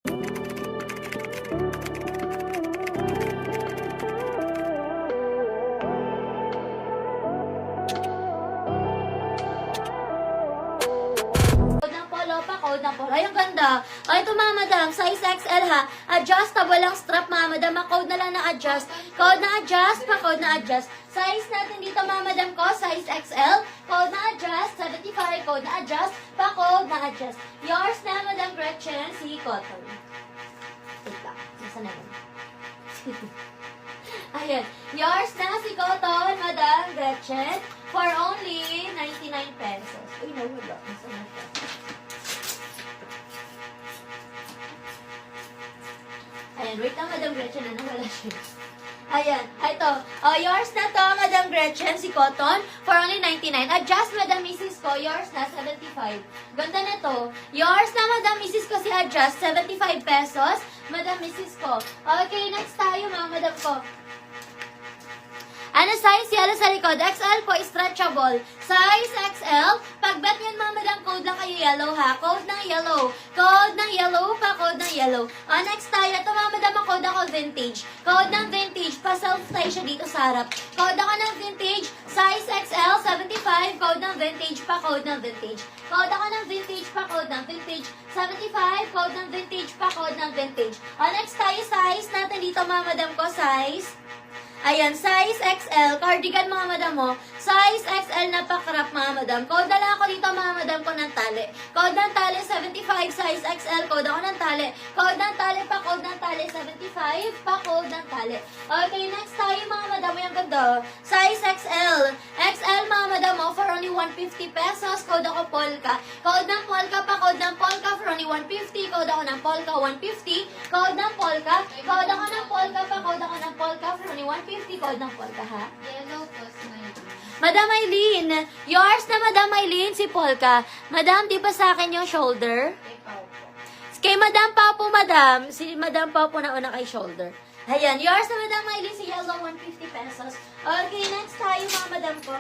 Code ng polo. Ay, ang ganda. Ay, ito mga madam, size XL ha. Adjustable ang strap mga madam. Code na lang na adjust. Code na adjust, pa-code na adjust. Size natin dito mga madam ko, size XL. Code na adjust, 75. Code na adjust, pa-code na adjust. Yours na madam Gretchen, si Cotton. Wait lang, nasa na yun? Ayan. Yours na si Cotton, madam Gretchen, for only 99 pesos. Uy, nawala. Nasa na siya? Ayan, wait lang, Madam Gretchen, wala siya. Ayan, ito. Yours na to, Madam Gretchen, si Cotton, for only 99. Adjust, Madam Mrs. ko, yours na, 75. Ganda na to. Yours na, Madam Mrs. ko, si Adjust, 75 pesos. Madam Mrs. ko. Okay, next tayo, mga Madam ko. Ano size? Yellow sa likod. XL po, stretchable. Size XL. Pag bet nyo mga madam, code lang kayo yellow ha. Code ng yellow. Code ng yellow pa, code ng yellow. Next tayo. Ito mga madam, ang code ako vintage. Code ng vintage. Pa-self-tie siya dito sa harap. Code ako ng vintage. Size XL, 75. Code ng vintage pa, code ng vintage. Code ako ng vintage pa, code ng vintage. 75. Code ng vintage pa, code ng vintage. Next tayo, size natin dito mga madam ko, size. Ayan, size XL, cardigan mga madam mo. Size XL na pa-crop mga madam. Code na lang ako dito mga madam ko ng tali. Code ng tali 75, size XL. Code ako ng tali. Code ng tali pa, code ng tali 75 pa, code ng tali. Okay, next tayo mga madam mo yung ganda. Size XL. XL mga madam mo for only 150 pesos. Code ako polka. Code ng polka pa, code ng polka for only 150. Code ako ng polka 150. Code ng polka. Code ako ng polka pa, code ako ng polka for only 150. Code ng polka, ha? Yellow po, smile. Madam Eileen, yours na Madam Eileen, si polka. Madam, di ba sa akin yung shoulder? Ikaw po. Kay Madam Papo, Madam. Si Madam Papo na una kay shoulder. Ayan, yours na Madam Eileen, si yellow, 150 pesos. Okay, next tayo mga madam ko.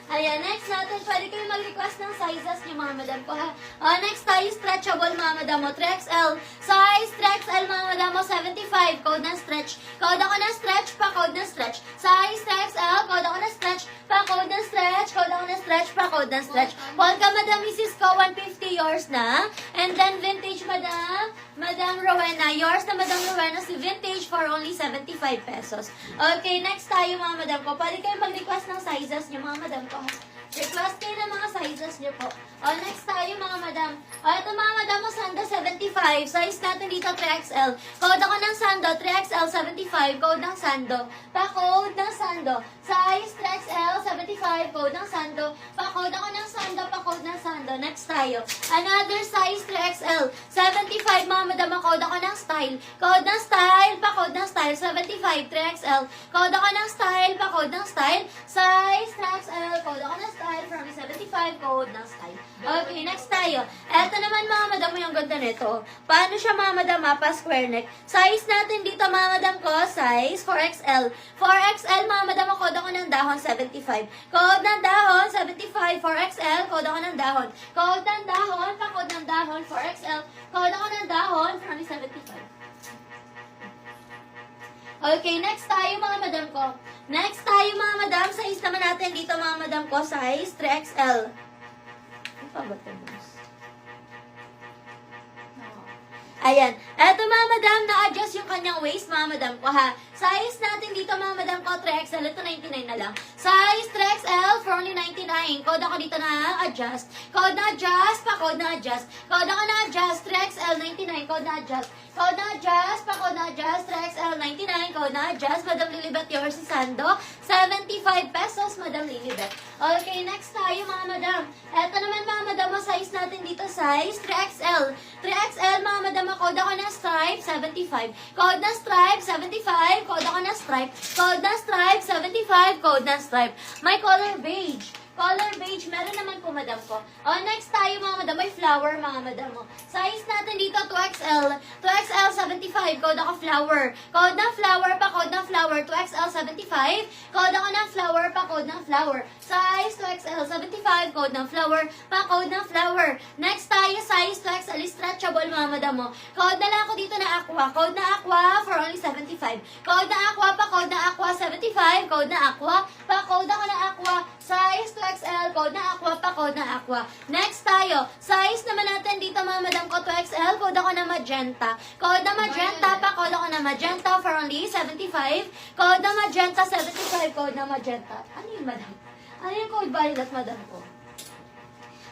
Ayan, next natin, pwede kayo mag-request ng sizes niyo mga madam ko ha. Next tayo, stretchable mga madam mo, 3XL. Size 3XL mga madam mo, 75. Code ng stretch. Code ako ng stretch pa, code ng stretch. Size 3XL, code ako ng stretch pa, code ng stretch. Code ako ng stretch pa, code ng stretch. Polka madam Mrs. ko, 150 yours na. And then vintage madam, Madam Rowena, yours na Madam Rowena, si vintage for only 75 pesos. Okay, next tayo mga madam ko. Pwede kayo mag-request ng sizes niyo mga madam ko. Request kayo ng mga sizes niyo po. Next tayo mga madam. Ito mga madam mo, Sando 75. Size natin dito 3XL. Code ako ng Sando, 3XL 75. Code ng Sando. Pa-code ng Sando. Size 3XL 75. Code ng Sando. Pa-code ako ng Sando. Pa-code ng Sando. Next tayo. Another size 3XL. 75 mga madam, code ako ng style. Code ng style. Pa-code ng style. 75 3XL. Code ako ng style. Pa-code ng style. Size 3XL. Code ako ng style. From 75. Code ng style. Okay, next tayo. Eto naman mga madam mo yung ganda nito. Paano siya mga madam pa square neck? Size natin dito mga madam ko, size 4XL. 4XL mga madam mo, code ako ng dahon 75. Code ng dahon 75, 4XL, code ako ng dahon. Code ng dahon, pa-code ng dahon 4XL. Code ako ng dahon from 75. Okay, next tayo mga madam ko. Next tayo mga madam, size naman natin dito mga madam ko, size 3XL. Ano pa ba ito, boss? Ayan. Eto mga madam, na-adjust yung kanyang waist mga madam ko ha. Size natin dito mga madam ko, 3XL. Ito 99 na lang. Size 3XL for only 99. Code ako dito na adjust. Code na adjust, pa-code na adjust. Code ako na adjust, 3XL 99. Code na adjust. Code na adjust, pa-code na adjust, 3XL 99. Code na adjust, Madam Lilibet, yours si Sando. 75 pesos, Madam Lilibet. Okay, next tayo mga madam. Eto naman mga madam, size natin dito, size 3XL. 3XL mga madam, code ako ng stripe, 75. Code ng stripe, 75. Code ako ng stripe. Code ng stripe, 75. Code ng stripe. May color beige. Color beige, meron naman po madam ko. Next tayo mga madam, may flower mga madam mo. Size natin dito, 2XL. 2XL, 75. code ako flower. Code ng flower, pa-code ng flower, 2XL 75. Code ako ng flower, pa-code ng flower. Size 2XL 75, code ng flower, pa-code ng flower. Next tayo, size 2XL stretchable, mga madam mo. Code na lang ako dito na aqua. Code na aqua for only 75. Code na aqua, pa-code na aqua 75. Code na aqua, pa-code ako na aqua. Size 2XL, code na aqua, pa-code na aqua. Next tayo, size naman natin dito, mga madam ko, 2XL, code ako na magenta. Code na magenta, pa-code ako na magenta for only 75. Code na magenta, 75, code na magenta. Ano yun, madam? Ano yung code violet, madam ko?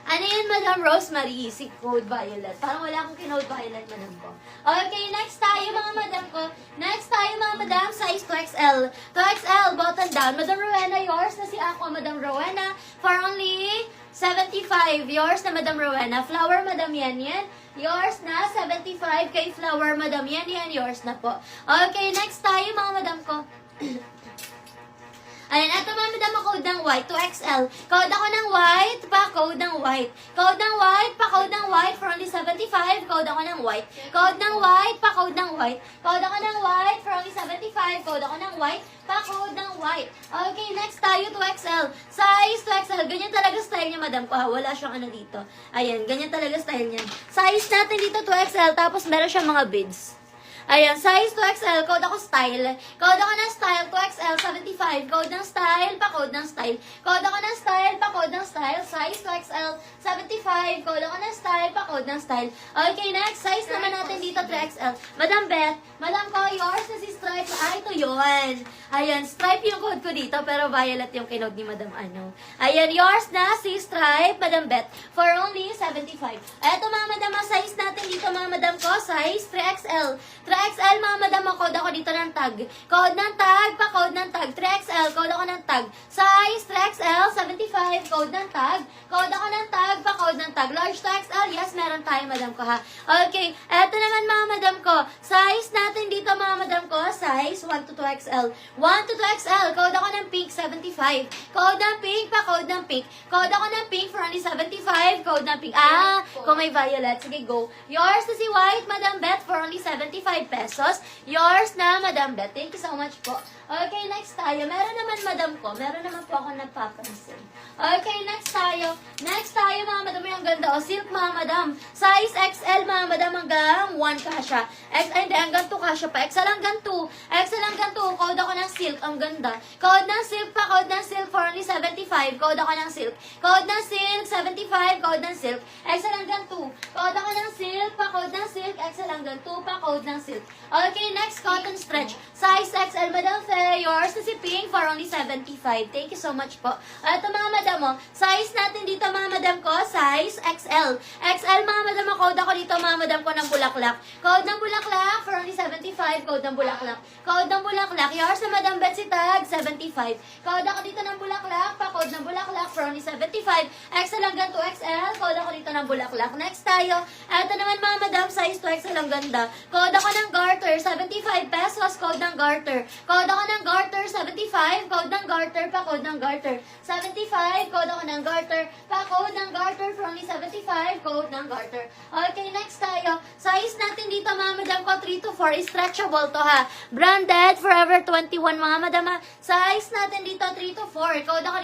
Ano yun, Madam Rosemary? Si code violet. Parang wala akong kinode violet, madam ko. Okay, next tayo, mga madam ko. Next tayo, mga madam, size 2XL. 2XL, button down. Madam Rowena, yours na si ako, Madam Rowena, for only 75. Yours na, Madam Rowena. Flower, Madam Yan Yan. Yours na, 75. Kay Flower, Madam Yan Yan. Yours na po. Okay, next tayo, mga madam ko. Ayan, eto mga madam, code ng white, 2XL. Code ako ng white, pa-code ng white. Code ng white, pa-code ng white for only 75. Code ako ng white. Code ng white, pa-code ng white. Code ako ng white for only 75. Code ako ng white, pa-code ng white. Okay, next tayo, 2XL. Size 2XL. Ganyan talaga style niya, madam ko. Wala siyang ano dito. Ayan, ganyan talaga style niya. Size natin dito, 2XL. Tapos meron siyang mga beads. Ayan, size 2XL, code ako style. Code ako ng style, 2XL, 75. Code ng style, pa-code ng style. Code ako ng style, pa-code ng style. Size 2XL, 75. Code ako ng style, pa-code ng style. Okay, next, size naman natin dito, 3XL. Madam Beth, madam ko, yours na si Stripe. Ito yun. Ayan, Stripe yung code ko dito, pero violet yung kinode ni Madam ano. Ayan, yours na si Stripe, Madam Beth, for only 75. Eto mga madam, size natin dito, mga madam ko, size 3XL. 3XL, mga madam, code ako dito ng tag. Code ng tag, pa-code ng tag. 3XL, code ako ng tag. Size 3XL, 75, code ng tag. Code ako ng tag, pa-code ng tag. Large 2XL, yes, meron tayo, madam ko, ha. Okay, eto naman, mga madam ko. Size natin dito, mga madam ko, size 1 to 2XL. 1 to 2XL, code ako ng pink, 75. Code ng pink, pa-code ng pink. Code ako ng pink for only 75. Code ng pink. Kung may violet, sige, go. Yours na si white, Madam Beth, for only 75 pesos. Yours na, Madam Beth. Thank you so much po. Okay, next tayo. Meron naman, madam ko. Meron naman po ako napapansin. Okay, next tayo. Next tayo, mga madam. Yung ganda. O, silk, mga madam. Size XL, mga madam, hanggang 1 kasha. Hindi, hanggang 2 kasha pa. XL hanggang 2. XL hanggang 2. Code ako ng silk. Ang ganda. Code ng silk pa. Code ng silk for only 75. Code ako ng silk. Code ng silk, 75. Code ng silk. XL hanggang 2. Code ako ng silk pa. Code ng silk. XL hanggang 2 pa. Code ng silk. Okay, next, cotton stretch. Size XL, Madam Faye. Yours na si Pink for only 75. Thank you so much po. Ito, mga madam mo. Size natin dito, mga madam ko. Size XL. XL, mga madam mo. Code ako dito, mga madam ko, ng bulaklak. Code ng bulaklak for only 75. Code ng bulaklak. Code ng bulaklak. Yours na, Madam Betsy Tag, 75. Code ako dito ng bulaklak. Pa-code ng bulaklak for only 75. XL hanggang 2XL. Code ako dito ng bulaklak. Next tayo. Ito naman, mga madam. Size 2XL. Ang ganda. Code ako ng garter. 75 pesos. Code ng garter. Code ako ng garter. 75. Code ng garter. Pa-code ng garter. 75. Code ako ng garter. Pa-code ng garter for only 75. Code ng garter. Okay, next tayo. Size natin dito, mga madam ko, 3 to 4. Stretchable to, ha. Branded Forever 21, mga madam, ha. Size natin dito, 3 to 4. Code ako